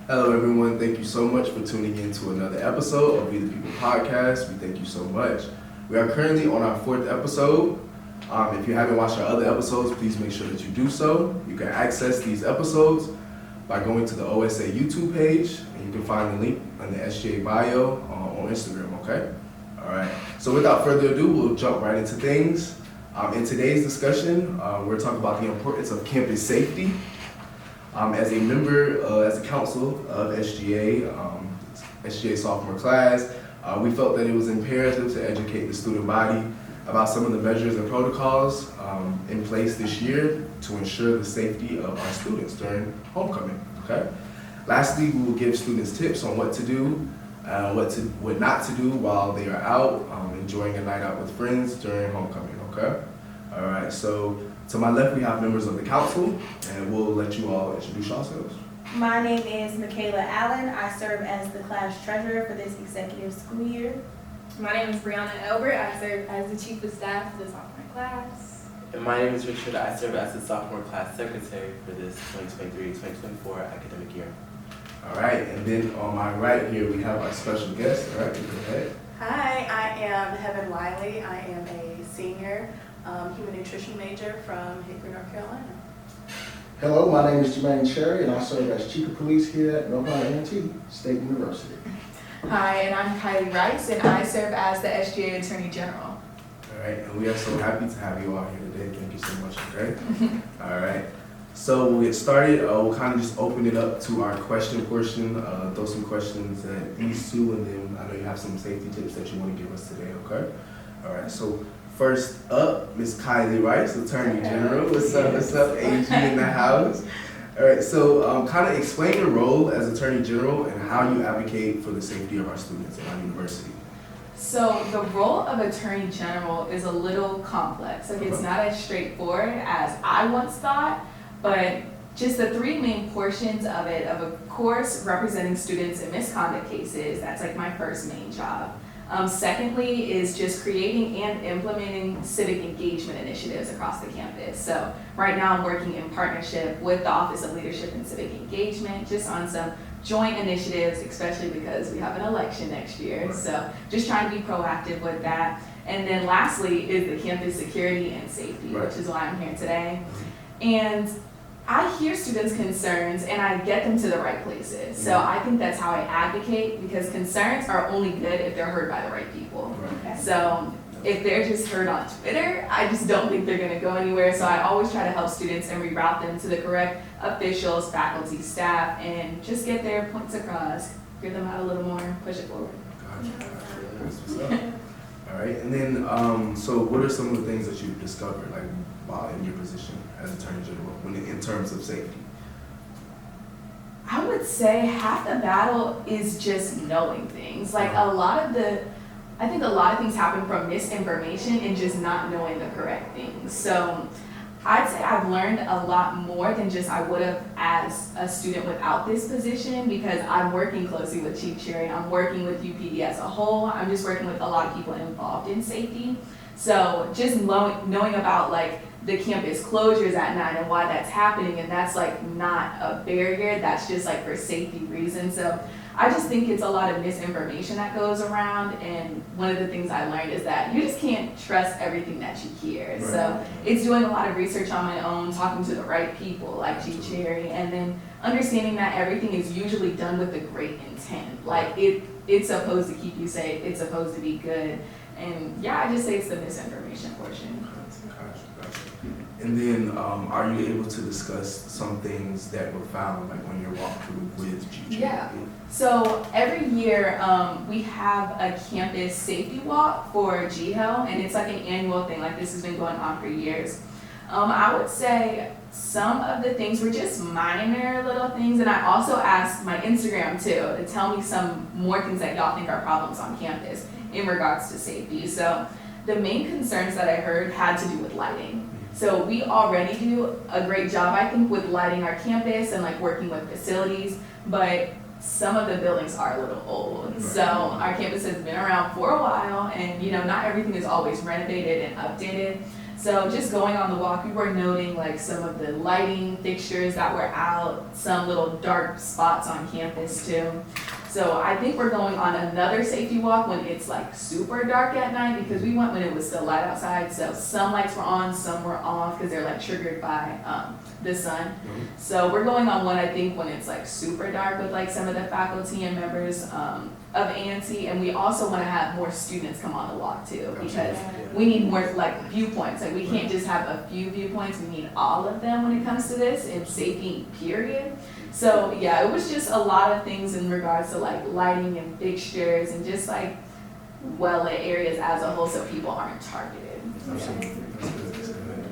Hello everyone, thank you so much for tuning in to another episode of Be the People podcast. We thank you so much. We are currently on our 4th episode. If you haven't watched our other episodes, please make sure that you do so. You can access these episodes by going to the OSA YouTube page, and you can find the link in the SGA bio on Instagram, okay? All right, so without further ado, we'll jump right into things. In today's discussion, we're talking about the importance of campus safety. As a member, as a council of SGA, SGA Sophomore Class, we felt that it was imperative to educate the student body about some of the measures and protocols in place this year to ensure the safety of our students during homecoming, okay? Lastly, we will give students tips on what to do, what not to do while they are out, enjoying a night out with friends during homecoming, okay? All right, so to my left, we have members of the council, and we'll let you all introduce yourselves. My name is Michaela Allen. I serve as the class treasurer for this executive school year. My name is Brianna Elbert. I serve as the chief of staff for the sophomore class. And my name is Richard. I serve as the sophomore class secretary for this 2023-2024 academic year. All right, and then on my right here, we have our special guest. All right, go ahead. Hi, I am Heaven Wiley. I am a senior human nutrition major from Hickory, North Carolina. Hello, my name is Jermaine Cherry, and I serve as Chief of Police here at North Carolina A&T State University. Hi, and I'm Kylie Rice, and I serve as the SGA Attorney General. All right, and we are so happy to have you all here today. Thank you so much, okay? All right, so we'll get started. We'll kind of just open it up to our question portion, throw some questions at these two, and then I know you have some safety tips that you want to give us today, okay? All right, so first up, Ms. Kylie Rice, Attorney General. What's up, AG in the house? All right, so kind of explain your role as Attorney General and how you advocate for the safety of our students at our university. So the role of Attorney General is a little complex. Like it's not as straightforward as I once thought, but just the three main portions of it, of course, representing students in misconduct cases, that's like my first main job. Secondly is just creating and implementing civic engagement initiatives across the campus. So right now I'm working in partnership with the Office of Leadership and Civic Engagement just on some joint initiatives, especially because we have an election next year. So just trying to be proactive with that. And then lastly is the campus security and safety, which is why I'm here today. And I hear students' concerns and I get them to the right places. So I think that's how I advocate, because concerns are only good if they're heard by the right people. Okay. So if they're just heard on Twitter, I just don't think they're gonna go anywhere. So I always try to help students and reroute them to the correct officials, faculty, staff, and just get their points across, hear them out a little more, push it forward. Gotcha. That's what's up. All right, and then, so what are some of the things that you've discovered, like, while in your position as Attorney General, in terms of safety? I would say half the battle is just knowing things. Like I think a lot of things happen from misinformation and just not knowing the correct things. So I'd say I've learned a lot more than just I would have as a student without this position, because I'm working closely with Chief Cherry, I'm working with UPD as a whole, I'm just working with a lot of people involved in safety. So just knowing about like the campus closures at night and why that's happening, and that's like not a barrier, that's just like for safety reasons. So I just think it's a lot of misinformation that goes around, and one of the things I learned is that you just can't trust everything that you hear. Right. So it's doing a lot of research on my own, talking to the right people like Chief Cherry, and then understanding that everything is usually done with a great intent. Like it's supposed to keep you safe, it's supposed to be good. And yeah, I just say it's the misinformation portion. Gotcha. And then, are you able to discuss some things that were found, like on your walkthrough with Chief Cherry? Yeah. So every year we have a campus safety walk for GHEL, and it's like an annual thing. Like this has been going on for years. I would say some of the things were just minor little things, and I also asked my Instagram too to tell me some more things that y'all think are problems on campus in regards to safety. So the main concerns that I heard had to do with lighting. So we already do a great job, I think, with lighting our campus and like working with facilities, but some of the buildings are a little old. So our campus has been around for a while, and not everything is always renovated and updated. So just going on the walk, we were noting like some of the lighting fixtures that were out, some little dark spots on campus too. So I think we're going on another safety walk when it's like super dark at night, because we went when it was still light outside. So some lights were on, some were off because they're like triggered by the sun. So we're going on one, I think, when it's like super dark with like some of the faculty and members of A&T, and we also want to have more students come on the walk too, because we need more like viewpoints. Like we can't just have a few viewpoints, we need all of them when it comes to this, and safety, period. So yeah, it was just a lot of things in regards to like lighting and fixtures and just like well-lit areas as a whole, so people aren't targeted. Absolutely. That's good. That's good.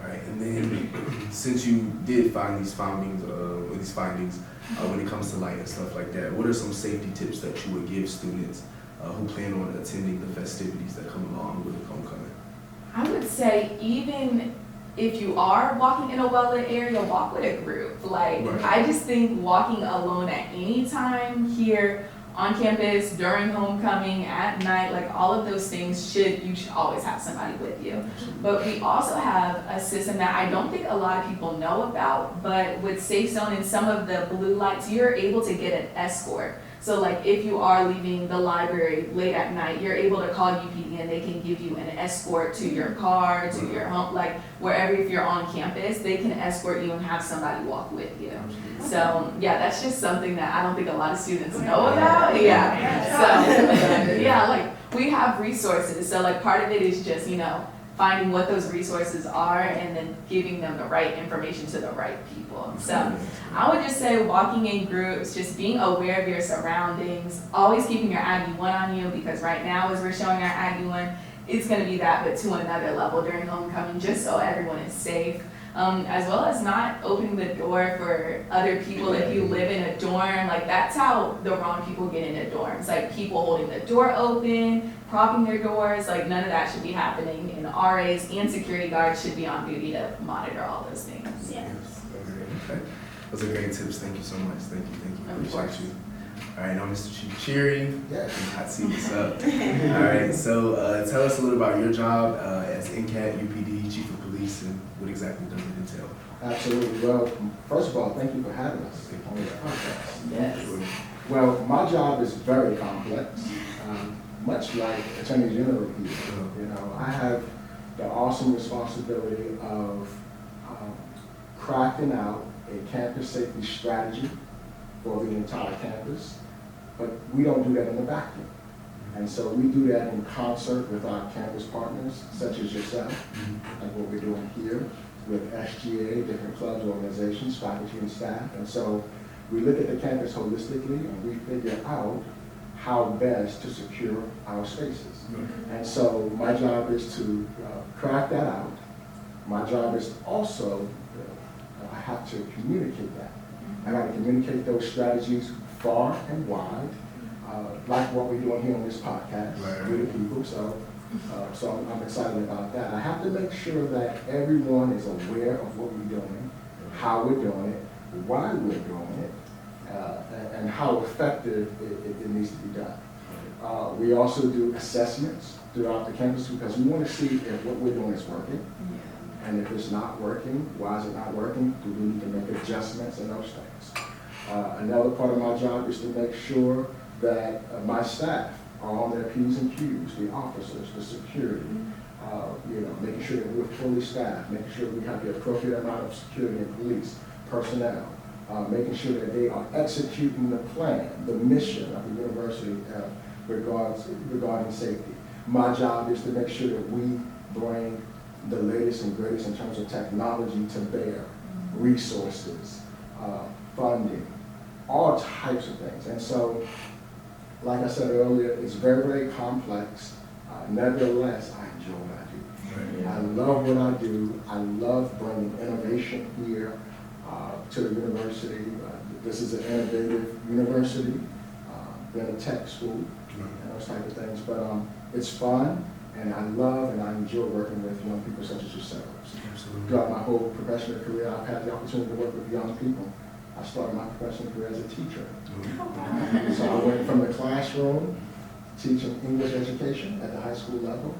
All right, and then since you did find these findings, when it comes to light and stuff like that, what are some safety tips that you would give students who plan on attending the festivities that come along with homecoming? I would say even if you are walking in a well-lit area, walk with a group. Like, Right. I just think walking alone at any time here on campus, during homecoming, at night, like all of those things you should always have somebody with you. But we also have a system that I don't think a lot of people know about, but with Safe Zone and some of the blue lights, you're able to get an escort. So like if you are leaving the library late at night, you're able to call UPD and they can give you an escort to your car, to your home, like wherever. If you're on campus, they can escort you and have somebody walk with you. So yeah, that's just something that I don't think a lot of students know about. Yeah. So yeah, like we have resources. So like part of it is just, finding what those resources are and then giving them the right information to the right people. So I would just say walking in groups, just being aware of your surroundings, always keeping your Aggie 1 on you, because right now as we're showing our Aggie 1, it's going to be that, but to another level during homecoming, just so everyone is safe. As well as not opening the door for other people. If you live in a dorm, like that's how the wrong people get into dorms. Like people holding the door open, propping their doors, like none of that should be happening. And RAs and security guards should be on duty to monitor all those things. Yeah. Okay. Those are great tips. Thank you so much. Thank you. Of course. Appreciate you. All right, now Mr. Chief Cherry. Yes. Hot seat is up. All right, so tell us a little about your job as NCAT UPD Chief of Police, and what exactly does it entail? Absolutely. Well, first of all, thank you for having us on the podcast. Yes. Well, my job is very complex, much like Attorney General here. I have the awesome responsibility of crafting out a campus safety strategy for the entire campus, but we don't do that in a vacuum. And so we do that in concert with our campus partners, such as yourself, like what we're doing here with SGA, different clubs, organizations, faculty, and staff. And so we look at the campus holistically and we figure out how best to secure our spaces. And so my job is to craft that out. My job is also, I have to communicate that. I got to communicate those strategies far and wide, like what we're doing here on this podcast with the people. So I'm excited about that. I have to make sure that everyone is aware of what we're doing, how we're doing it, why we're doing it, and how effective it needs to be done. We also do assessments throughout the campus because we want to see if what we're doing is working. And if it's not working, why is it not working? Do we need to make adjustments and those things? Another part of my job is to make sure that my staff are on their P's and Q's, the officers, the security, making sure that we're fully staffed, making sure we have the appropriate amount of security and police personnel, making sure that they are executing the plan, the mission of the university regarding safety. My job is to make sure that we bring the latest and greatest in terms of technology to bear, resources, funding, all types of things. And so, like I said earlier, it's very, very complex. Nevertheless, I enjoy what I do. I love what I do. I love bringing innovation here to the university. This is an innovative university, been a tech school, and those type of things. But it's fun. And I love and I enjoy working with young people such as yourselves. Absolutely. Throughout my whole professional career, I've had the opportunity to work with young people. I started my professional career as a teacher. So I went from the classroom, teaching English education at the high school level,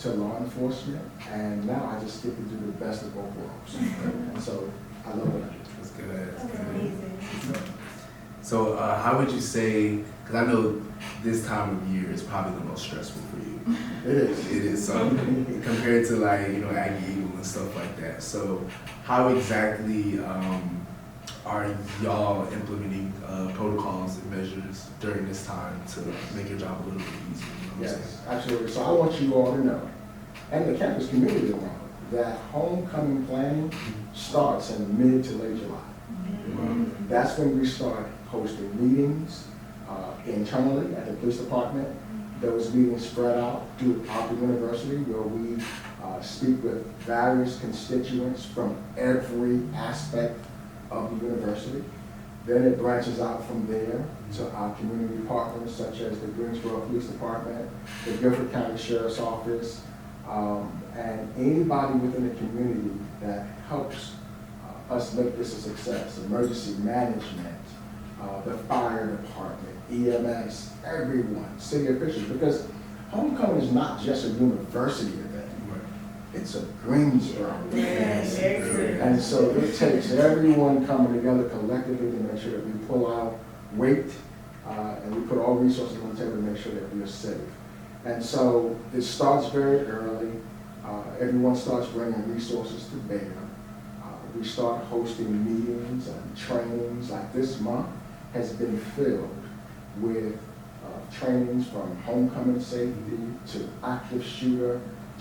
to law enforcement, and now I just get to do the best of both worlds. And so I love what I do. That's good. That's amazing. So how would you say, because I know this time of year is probably the most stressful for you. It is. It is, so compared to like, Aggie Eagle and stuff like that. So how exactly are y'all implementing protocols and measures during this time to make your job a little bit easier? You know what I'm Yes, absolutely. So I want you all to know, and the campus community to know, that homecoming planning starts in mid to late July. saying? That's when we start hosting meetings internally at the police department. Those meetings spread out throughout the university where we speak with various constituents from every aspect of the university. Then it branches out from there to our community partners such as the Greensboro Police Department, the Guilford County Sheriff's Office, and anybody within the community that helps us make this a success. Emergency management, the fire department, EMS, everyone, city officials, because homecoming is not just a university event. It's a Greensboro event. And so it takes everyone coming together collectively to make sure that we pull our weight and we put all resources on the table to make sure that we are safe. And so it starts very early. Everyone starts bringing resources to bear. We start hosting meetings and trainings. Like this month has been filled with trainings from homecoming safety to active shooter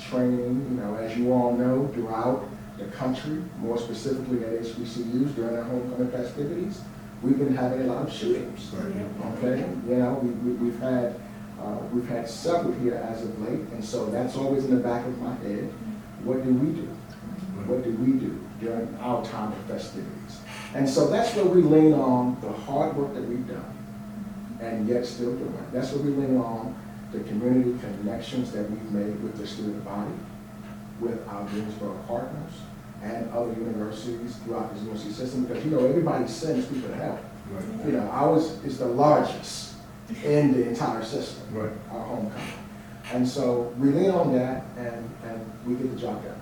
training. As you all know, throughout the country, more specifically at HBCUs during our homecoming festivities, we've been having a lot of shootings. Okay, we've had several here as of late, and so that's always in the back of my head. What do we do? What do we do during our time of festivities? And so that's where we lean on the hard work that we've done and yet still doing. That's where we lean on the community connections that we've made with the student body, with our Greensboro partners, and other universities throughout this university system, because everybody sends people to help. Ours is the largest in the entire system, our homecoming. And so we lean on that and we get the job done.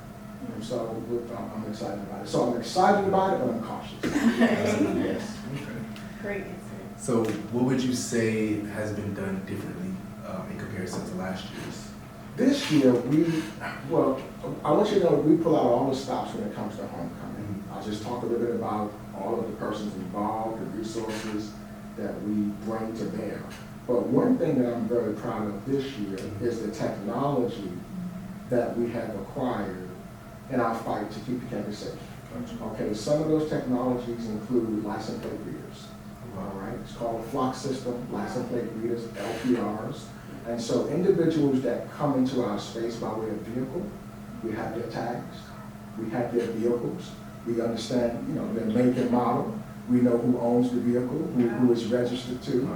And so I'm excited about it. So I'm excited about it, but I'm cautious. Yes. Great answer. So what would you say has been done differently in comparison to last year's? This year, I want you to know we pull out all the stops when it comes to homecoming. I'll just talk a little bit about all of the persons involved, the resources that we bring to bear. But one thing that I'm very proud of this year is the technology that we have acquired in our fight to keep the campus safe. Okay, some of those technologies include license plate readers. All right, it's called a flock system, license plate readers, LPRs. And so individuals that come into our space by way of vehicle, we have their tags, we have their vehicles, we understand, their make and model, we know who owns the vehicle, who is registered to,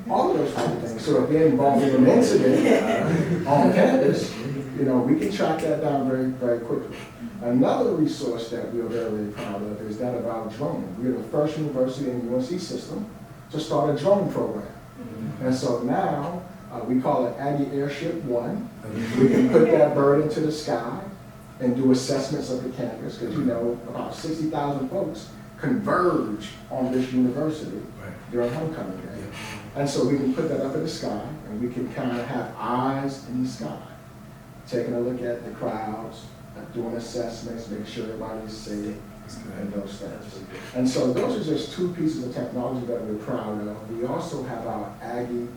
all of those type of things. So if they're involved in an incident on campus, we can track that down very, very quickly. Another resource that we are very, very proud of is that of our drone. We are the first university in the UNC system to start a drone program. And so now, we call it Aggie Airship 1. We can put that bird into the sky and do assessments of the campus, because about 60,000 folks converge on this university during homecoming day. And so we can put that up in the sky, and we can kind of have eyes in the sky, taking a look at the crowds, doing assessments, make sure everybody's safe, and those things. And so those are just two pieces of technology that we're proud of. We also have our Aggie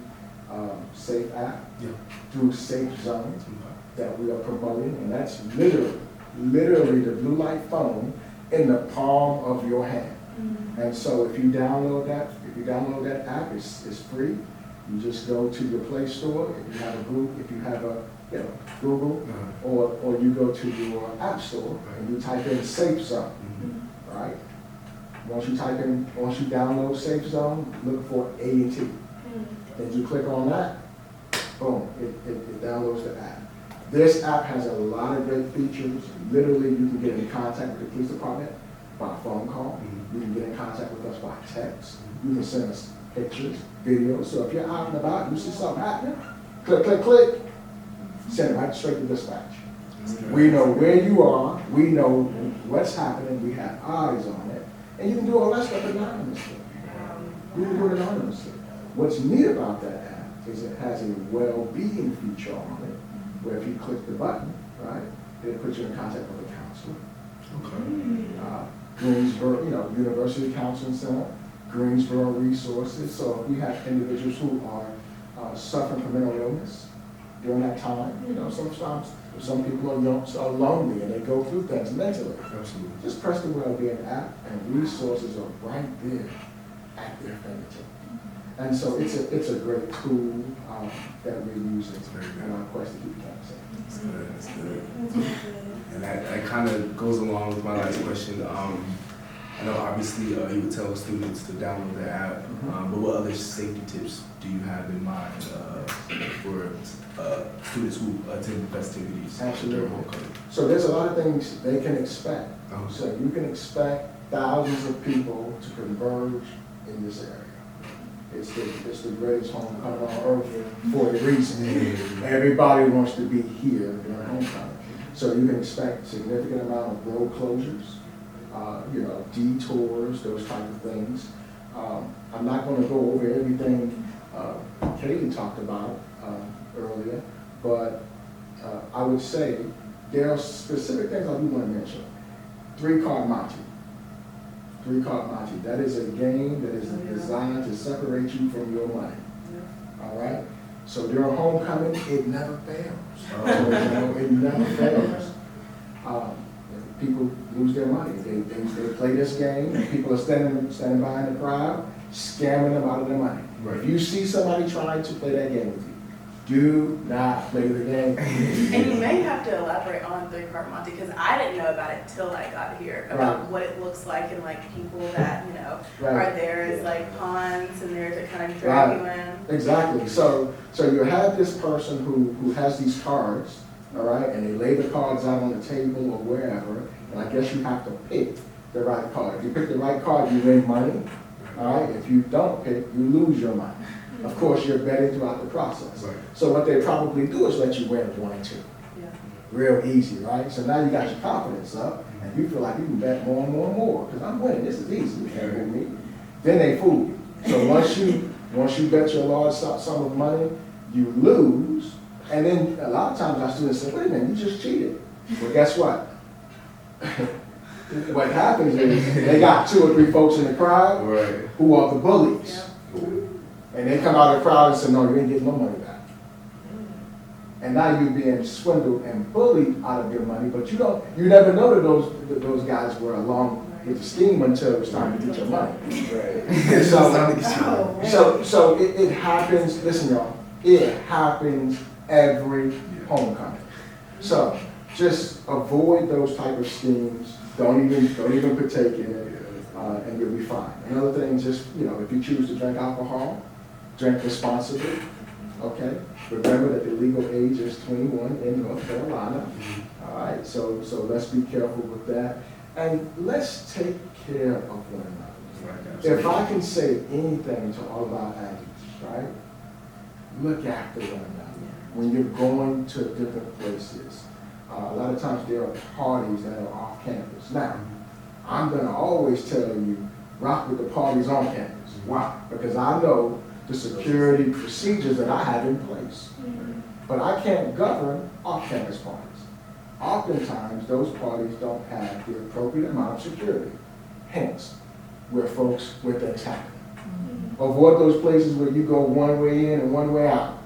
Safe app through Safe Zone that we are promoting, and that's literally the blue light phone in the palm of your hand. And so if you download that app, it's free. You just go to your Play Store. If you have a group, if you have a Google, or you go to your App Store and you type in Safe Zone, right? Once you download Safe Zone, look for A&T. Then you click on that, boom, it downloads the app. This app has a lot of great features. Literally, you can get in contact with the police department by phone call. You can get in contact with us by text. You can send us pictures, videos. So if you're out and about, you see something happening, click, send it right straight to dispatch. We know where you are, we know what's happening, we have eyes on it, and you can do all that stuff anonymously. You can do it anonymously. What's neat about that app is it has a well-being feature on it, where if you click the button, right, it'll put you in contact with a counselor. Okay. Greensboro, University Counseling Center, Greensboro Resources. So if we have individuals who are suffering from mental illness during that time, sometimes some people are lonely and they go through things mentally. Absolutely. Just press the Wellbeing app and resources are right there at their fingertips. And so it's a great tool that we're using in our quest to keep things safe. That's good. And that kind of goes along with my last question. I know obviously you would tell students to download the app, but what other safety tips do you have in mind for students who attend festivities? Absolutely. So there's a lot of things they can expect. Oh. So you can expect thousands of people to converge in this area. It's the greatest homecoming on earth for a reason. Everybody wants to be here during homecoming. So you can expect significant amount of road closures, detours, those type of things. I'm not going to go over everything Katie talked about earlier, but I would say there are specific things I do want to mention. 3-card Monte. 3-card Monte. That is a game that is designed to separate you from your money. All right? So during homecoming, it never fails. It never fails. People lose their money. They play this game, and people are standing by in the crowd, scamming them out of their money. Right. If you see somebody trying to play that game with you, do not play the game. And you may have to elaborate on 3-card Monte, because I didn't know about it till I got here, about what it looks like and people that, are there as pawns and there to kind of drag you in. Exactly. So you have this person who has these cards, all right, and they lay the cards out on the table or wherever, and I guess you have to pick the right card. If you pick the right card, you win money, all right? If you don't pick, you lose your money. Of course, you're betting throughout the process. Right. So what they probably do is let you win 1 and 2. Yeah. Real easy, right? So now you got your confidence up, and you feel like you can bet more and more and more, because I'm winning, this is easy, you can't win me. Then they fool you. So once you bet your large sum of money, you lose, and then a lot of times our students say, wait a minute, you just cheated. Well, guess what? What happens is they got 2 or 3 folks in the crowd who are the bullies. And they come out of the crowd and say, no, you ain't getting no money back. And now you're being swindled and bullied out of your money, but you never know that those guys were along with the scheme until it was time to get your money. Right. So it happens, listen y'all, it happens every homecoming. So just avoid those type of schemes. Don't even partake in it, and you'll be fine. Another thing, just if you choose to drink alcohol, drink responsibly. Okay. Remember that the legal age is 21 in North Carolina. All right. So let's be careful with that, and let's take care of one another. If I can say anything to all of our athletes, right? Look after one another when you're going to different places. A lot of times there are parties that are off campus. Now, I'm going to always tell you, rock with the parties on campus. Why? Because I know the security procedures that I have in place. But I can't govern off-campus parties. Oftentimes, those parties don't have the appropriate amount of security. Hence, where things happen. Avoid those places where you go one way in and one way out.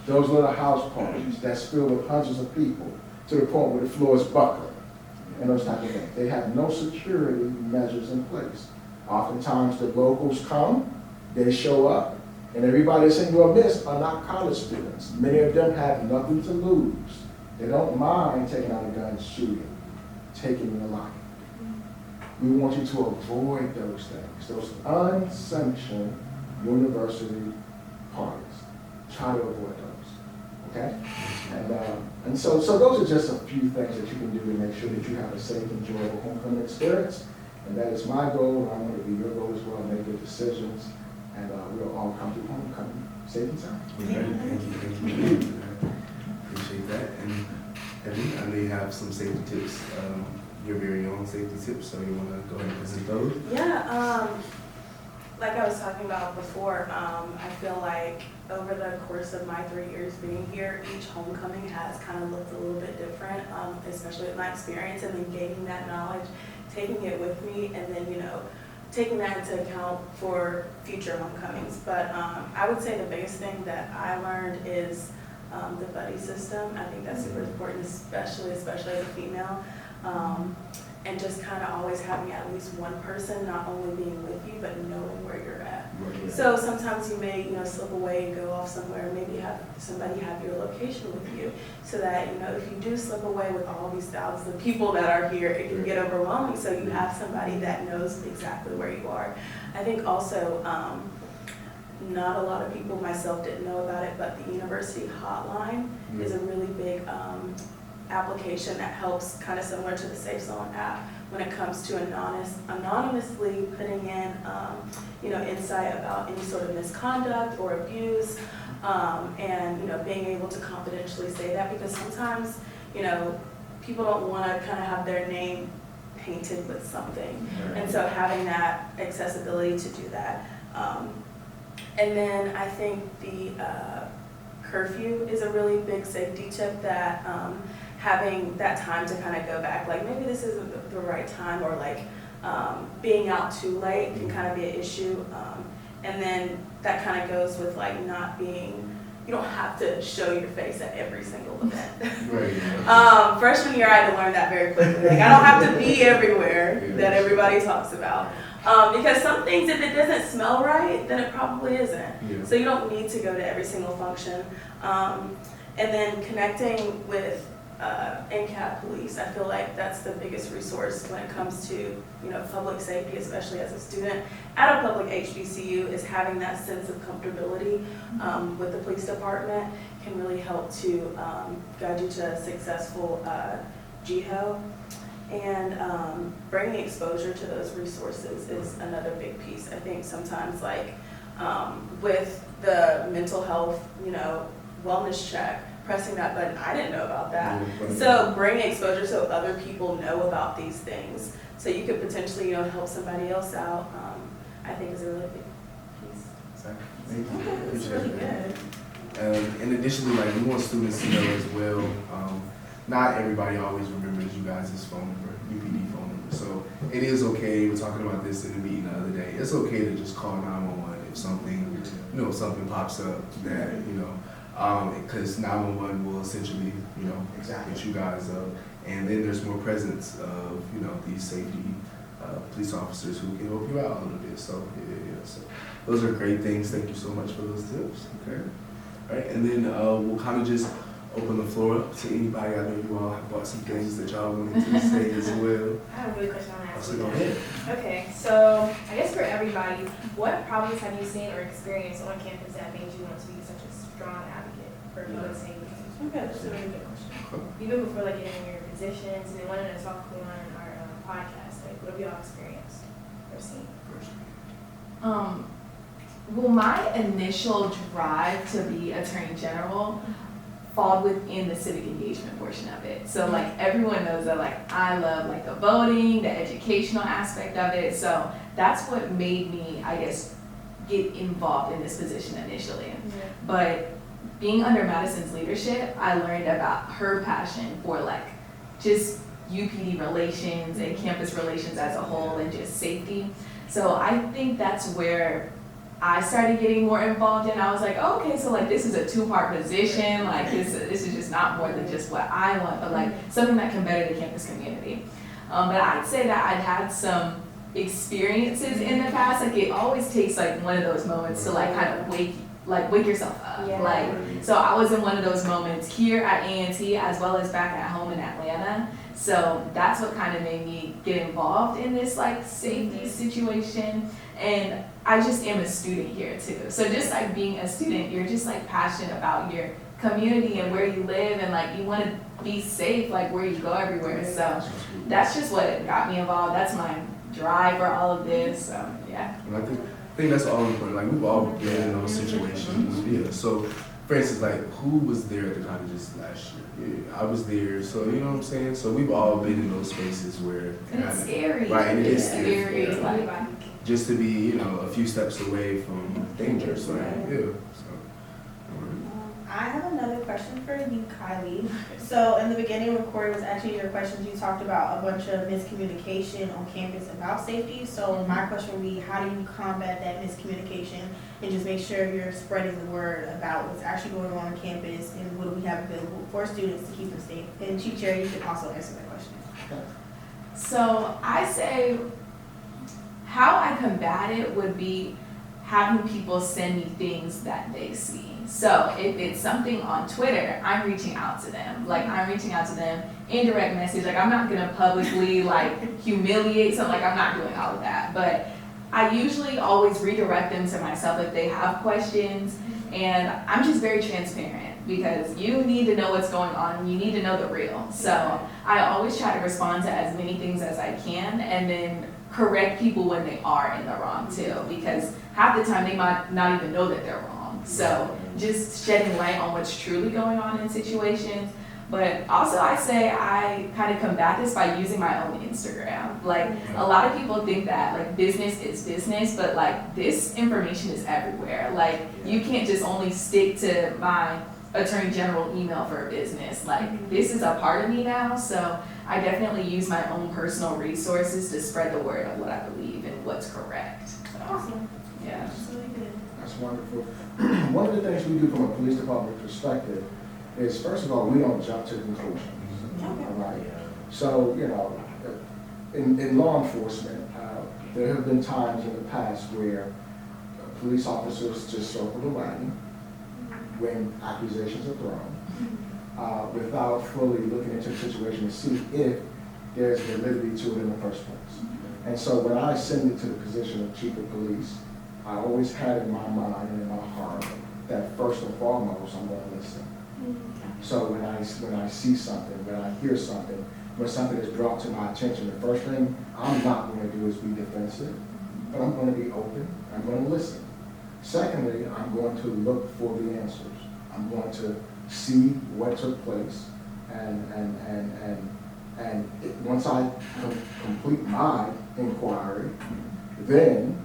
Those little house parties that's filled with hundreds of people to the point where the floor is buckling and those type of things. They have no security measures in place. Oftentimes the locals come, they show up, and everybody that's in your midst are not college students. Many of them have nothing to lose. They don't mind taking out a gun, shooting, taking your life. We want you to avoid those things, those unsanctioned university parties. Try to avoid those, okay? And so those are just a few things that you can do to make sure that you have a safe, enjoyable homecoming experience. And that is my goal. I want it to be your goal as well. Make good decisions, and we'll all come to homecoming safe and sound. Thank you. appreciate that. And Evan, I know you have some safety tips, your very own safety tips, so you want to go ahead and present those? Yeah, like I was talking about before, I feel like over the course of my 3 years being here, each homecoming has kind of looked a little bit different, especially with my experience, and then gaining that knowledge, taking it with me, and then, taking that into account for future homecomings. But I would say the biggest thing that I learned is the buddy system. I think that's super important, especially as a female. And just kind of always having at least one person not only being with you, but knowing where you're at. Right. So sometimes you may, slip away and go off somewhere, maybe have somebody have your location with you, so that, if you do slip away with all these thousands of people that are here, it can get overwhelming, so you have somebody that knows exactly where you are. I think also, not a lot of people, myself, didn't know about it, but the university hotline is a really big application that helps, kind of similar to the Safe Zone app, when it comes to anonymously putting in, insight about any sort of misconduct or abuse, and, being able to confidentially say that, because sometimes, people don't want to kind of have their name painted with something. And so having that accessibility to do that. And then I think the curfew is a really big safety tip, that having that time to kind of go back, like maybe this isn't the right time, or like being out too late can kind of be an issue. And then that kind of goes with like not being, you don't have to show your face at every single event. Right. Freshman year, I had to learn that very quickly. Like, I don't have to be everywhere that everybody talks about. Because some things, if it doesn't smell right, then it probably isn't. Yeah. So you don't need to go to every single function. And then connecting with NCAT police, I feel like that's the biggest resource when it comes to, public safety, especially as a student at a public HBCU, is having that sense of comfortability with the police department can really help to guide you to a successful GHO. And bringing exposure to those resources is another big piece. I think sometimes, like with the mental health, wellness check, pressing that button, I didn't know about that. So bringing exposure so other people know about these things, so you could potentially, help somebody else out, I think is a really big piece. Thank you. Okay, that's Appreciate really it. good. And additionally, like, we want students to know as well, not everybody always remembers you guys' phone number, UPD phone number. So it is okay, we're talking about this in the meeting the other day, it's okay to just call 911 if something, something pops up that, because 911 will essentially, get you guys up. And then there's more presence of, these safety police officers who can help you out a little bit. So, so those are great things. Thank you so much for those tips. Okay. All right, and then we'll kind of just open the floor up to anybody. I know you all have brought some things that y'all wanted to say as well. I have a really question I want to ask So you. go ahead. Okay, so I guess for everybody, what problems have you seen or experienced on campus that made you want to be such a strong advocate for public safety? Okay, that's a really good question. Even before like getting your positions, and then wanting to talk on our podcast, like what have y'all experienced or seen? Well, my initial drive to be Attorney General fall within the civic engagement portion of it. So like everyone knows that like I love like the voting, the educational aspect of it. So that's what made me, I guess, get involved in this position initially. Yeah. But being under Madison's leadership, I learned about her passion for like just UPD relations and campus relations as a whole and just safety. So I think that's where I started getting more involved, and I was like, oh, okay, so like this is a two-part position, like this is just not more than just what I want, but like something that can better the campus community. But I'd say that I'd had some experiences in the past, like it always takes like one of those moments to like kind of wake yourself up. Yeah. Like, so I was in one of those moments here at A&T as well as back at home in Atlanta. So that's what kind of made me get involved in this like safety situation. And I just am a student here too. So just like being a student, you're just like passionate about your community and where you live, and like you want to be safe like where you go everywhere. So that's just what got me involved. That's my drive for all of this. So yeah. And I think that's all important. Like we've all been in those situations. Yeah. So for instance, like, who was there at the colleges last year? Yeah, I was there, so you know what I'm saying? So we've all been in those spaces where. And it's scary. Right, and it is It's scary. scary. Like, Just to be, you know, a few steps away from danger, so, Right. yeah, so. I have another question for you, Kylie. So in the beginning when Corey was answering your questions, you talked about a bunch of miscommunication on campus about safety. So my question would be, how do you combat that miscommunication and just make sure you're spreading the word about what's actually going on campus and what do we have available for students to keep them safe? And Chief Cherry, you can also answer that question. so I say how I combat it would be having people send me things that they see. So if it's something on Twitter, I'm reaching out to them. Like I'm reaching out to them in direct message. Like I'm not gonna publicly like humiliate someone. Like I'm not doing all of that. But I usually always redirect them to myself if they have questions. And I'm just very transparent because you need to know what's going on and you need to know the real. So I always try to respond to as many things as I can and then correct people when they are in the wrong too, because half the time they might not even know that they're wrong. So just shedding light on what's truly going on in situations. But also I say I kind of combat this by using my own Instagram. Like a lot of people think that like business is business, but like this information is everywhere. Like you can't just only stick to my Attorney General email for a business. Like this is a part of me now, so I definitely use my own personal resources to spread the word of what I believe and what's correct. So, Awesome. yeah. That's really good. That's wonderful. One of the things we do from a police department perspective is, first of all, we don't jump to conclusions. All right? So, you know, in law enforcement, there have been times in the past where police officers just circle the wagon when accusations are thrown, without fully looking into the situation to see if there's validity to it in the first place. And so when I ascended to the position of chief of police, I always had in my mind and in my heart that first and foremost, I'm going to listen. So when I see something, when I hear something, when something is brought to my attention, the first thing I'm not going to do is be defensive, but I'm going to be open, I'm going to listen. Secondly, I'm going to look for the answers. I'm going to see what took place, once I complete my inquiry, then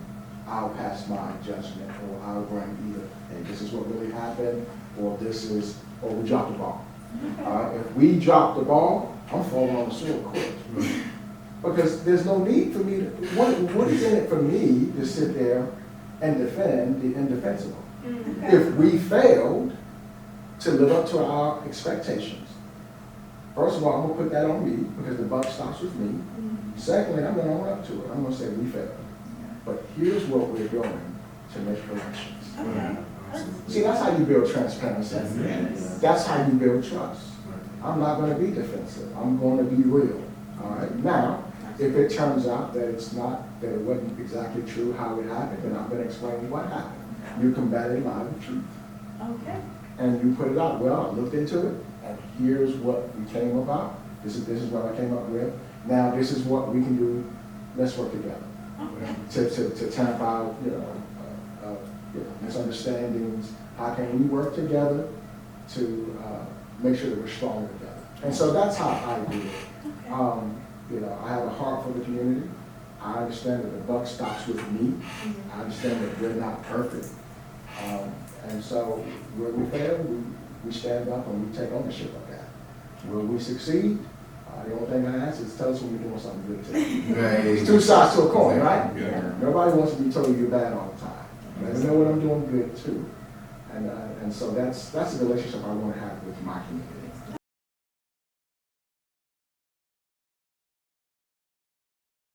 I'll pass my judgment, or I'll bring either, hey, this is what really happened, or we dropped the ball. If we drop the ball, I'm falling on the sword quick. Because there's no need for me to, what is in it for me to sit there and defend the indefensible? If we failed to live up to our expectations, first of all, I'm gonna put that on me because the buck stops with me. Secondly, I'm gonna own up to it. I'm gonna say we failed. But here's what we're doing to make corrections. Okay. See, that's how you build transparency. That's how you build trust. I'm not gonna be defensive. I'm gonna be real. All right. Now, if it turns out that that it wasn't exactly true how it happened, then I'm gonna explain what happened. You combated lie with truth. Okay. And you put it out. Well, I looked into it, and here's what we came about. This is what I came up with. Now, this is what we can do. Let's work together to tamp out, misunderstandings. How can we work together to make sure that we're stronger together? And so that's how I do it. I have a heart for the community. I understand that the buck stops with me. I understand that we're not perfect. And so where we fail, we stand up and we take ownership of that. Where we succeed, the only thing I ask is tell us when you're doing something good too. Right. It's two sides to a coin, right? Yeah. Nobody wants to be told you're bad all the time. Let me know when I'm doing good too. And so that's the relationship I want to have with my community.